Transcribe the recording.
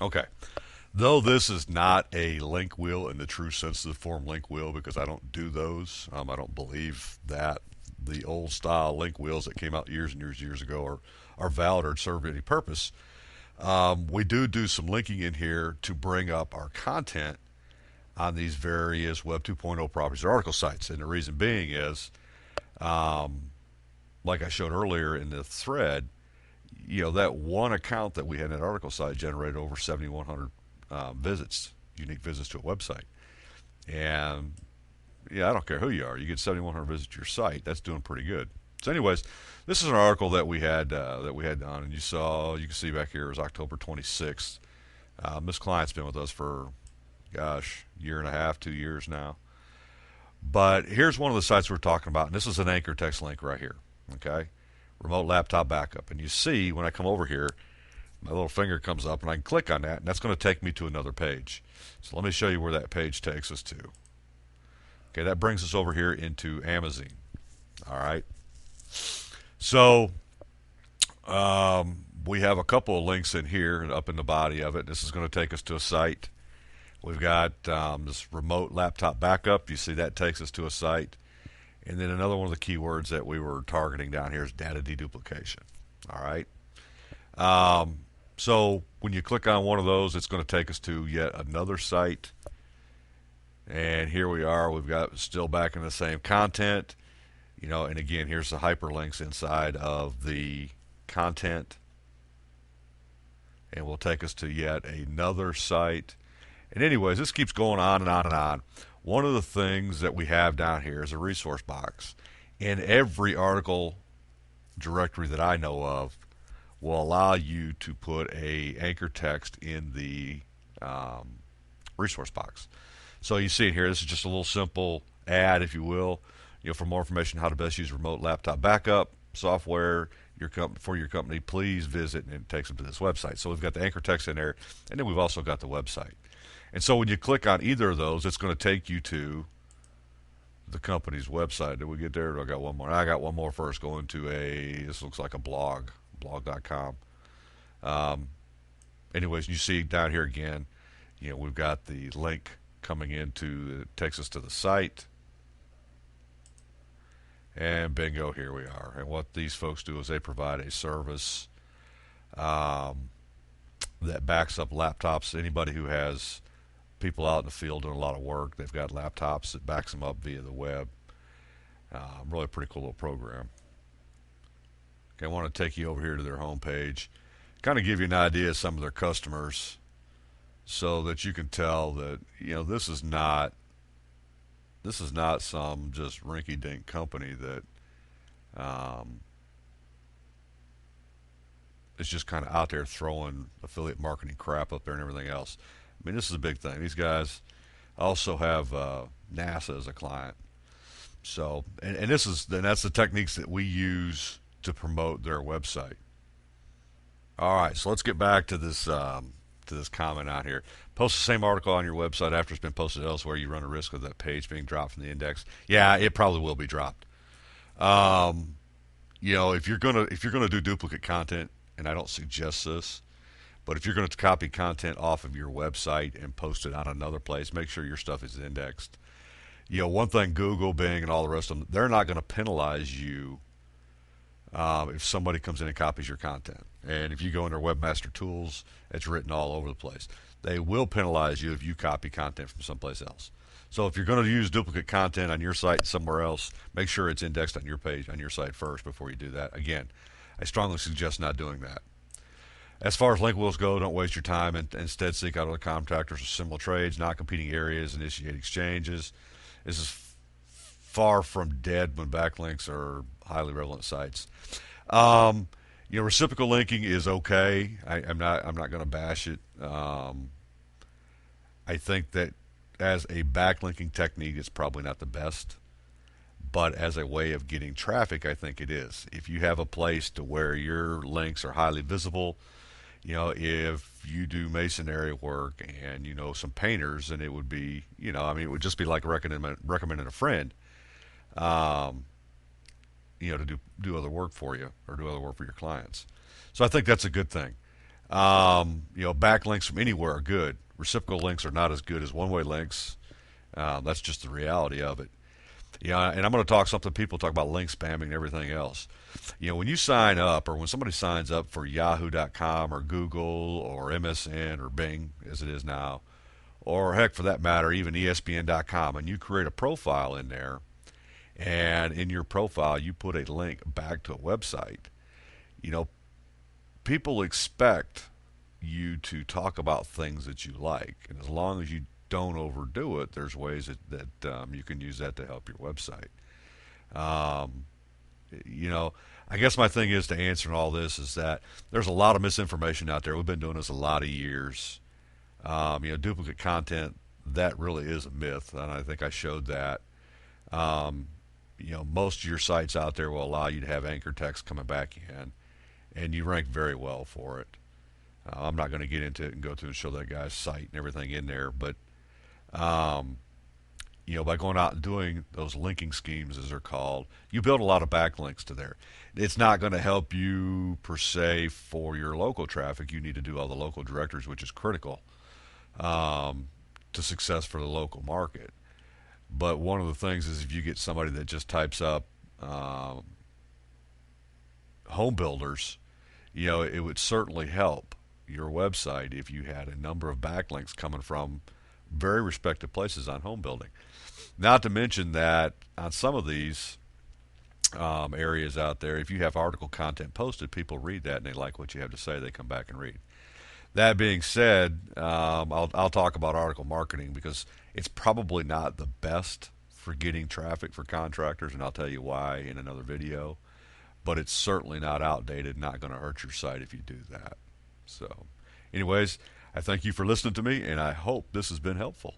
Okay. Though this is not a link wheel in the true sense of the form link wheel, because I don't do those. I don't believe that the old style link wheels that came out years and years and years ago are valid or serve any purpose. We do some linking in here to bring up our content on these various Web 2.0 properties or article sites. And the reason being is, um, like I showed earlier in the thread, that one account that we had in that article site generated over 7,100 visits, unique visits to a website. And yeah, I don't care who you are, you get 7,100 visits to your site. That's doing pretty good. So, anyways, this is an article that we had done, and you can see back here it was October 26th. This client's been with us for, gosh, year and a half, 2 years now. But here's one of the sites we're talking about, and this is an anchor text link right here. Okay, remote laptop backup, and you see when I come over here, my little finger comes up, and I can click on that, and that's going to take me to another page. So let me show you where that page takes us to. Okay, that brings us over here into Amazon. All right. So we have a couple of links in here up in the body of it. This is going to take us to a site. We've got this remote laptop backup. You see that takes us to a site. And then another one of the keywords that we were targeting down here is data deduplication. All right. So when you click on one of those, it's going to take us to yet another site. And here we are. We've got still back in the same content. And again, here's the hyperlinks inside of the content. And will take us to yet another site. And anyways, this keeps going on and on and on. One of the things that we have down here is a resource box. In every article directory that I know of will allow you to put a anchor text in the resource box. So you see it here. This is just a little simple ad, if you will. For more information how to best use remote laptop backup software for your company, please visit, and it takes them to this website. So we've got the anchor text in there, and then we've also got the website. And so when you click on either of those, it's going to take you to the company's website. Did we get there? Or I got one more. I got one more first. Going to this looks like a blog.com. Anyways, you see down here again, we've got the link coming into it takes us to the site. And bingo, here we are. And what these folks do is they provide a service that backs up laptops. Anybody who has people out in the field doing a lot of work, they've got laptops that backs them up via the web. Really a pretty cool little program. Okay, I want to take you over here to their homepage, kind of give you an idea of some of their customers, so that you can tell that this is not some just rinky-dink company that is just kind of out there throwing affiliate marketing crap up there and everything else. I mean, this is a big thing. These guys also have NASA as a client. So, and that's the techniques that we use to promote their website. All right, so let's get back to this comment out here. Post the same article on your website after it's been posted elsewhere. You run a risk of that page being dropped from the index. Yeah, it probably will be dropped. If you're gonna do duplicate content, and I don't suggest this, but if you're going to copy content off of your website and post it on another place, make sure your stuff is indexed. One thing Google, Bing, and all the rest of them, they're not going to penalize you if somebody comes in and copies your content. And if you go in their Webmaster Tools, it's written all over the place. They will penalize you if you copy content from someplace else. So if you're going to use duplicate content on your site somewhere else, make sure it's indexed on your page, on your site first before you do that. Again, I strongly suggest not doing that. As far as link wheels go, don't waste your time and instead seek out other contractors or similar trades, not competing areas, initiate exchanges. This is far from dead when backlinks are highly relevant sites. Reciprocal linking is okay. I'm not going to bash it. I think that as a backlinking technique, it's probably not the best, but as a way of getting traffic, I think it is. If you have a place to where your links are highly visible, if you do masonry work and some painters, then it would be, it would just be like recommending a friend, to do other work for you or do other work for your clients. So I think that's a good thing. Backlinks from anywhere are good. Reciprocal links are not as good as one-way links. That's just the reality of it. And I'm going to talk something. People talk about link spamming and everything else. When you sign up, or when somebody signs up for Yahoo.com or Google or MSN or Bing, as it is now, or heck, for that matter, even ESPN.com, and you create a profile in there, and in your profile you put a link back to a website, you know, people expect you to talk about things that you like, and as long as you don't overdo it, there's ways that you can use that to help your website. Um, I guess my thing is to answer all this is that there's a lot of misinformation out there. We've been doing this a lot of years. Duplicate content, that really is a myth, and I think I showed that. Um, Most of your sites out there will allow you to have anchor text coming back in, and you rank very well for it. I'm not going to get into it and go through and show that guy's site and everything in there, but um, by going out and doing those linking schemes, as they're called, you build a lot of backlinks to there. It's not going to help you per se for your local traffic. You need to do all the local directories, which is critical um, to success for the local market. But one of the things is if you get somebody that just types up um, home builders, it would certainly help your website if you had a number of backlinks coming from very respected places on home building. Not to mention that on some of these areas out there, if you have article content posted, people read that and they like what you have to say. They come back and read. That being said, I'll talk about article marketing because it's probably not the best for getting traffic for contractors, and I'll tell you why in another video. But it's certainly not outdated, not going to hurt your site if you do that. So, anyways, I thank you for listening to me, and I hope this has been helpful.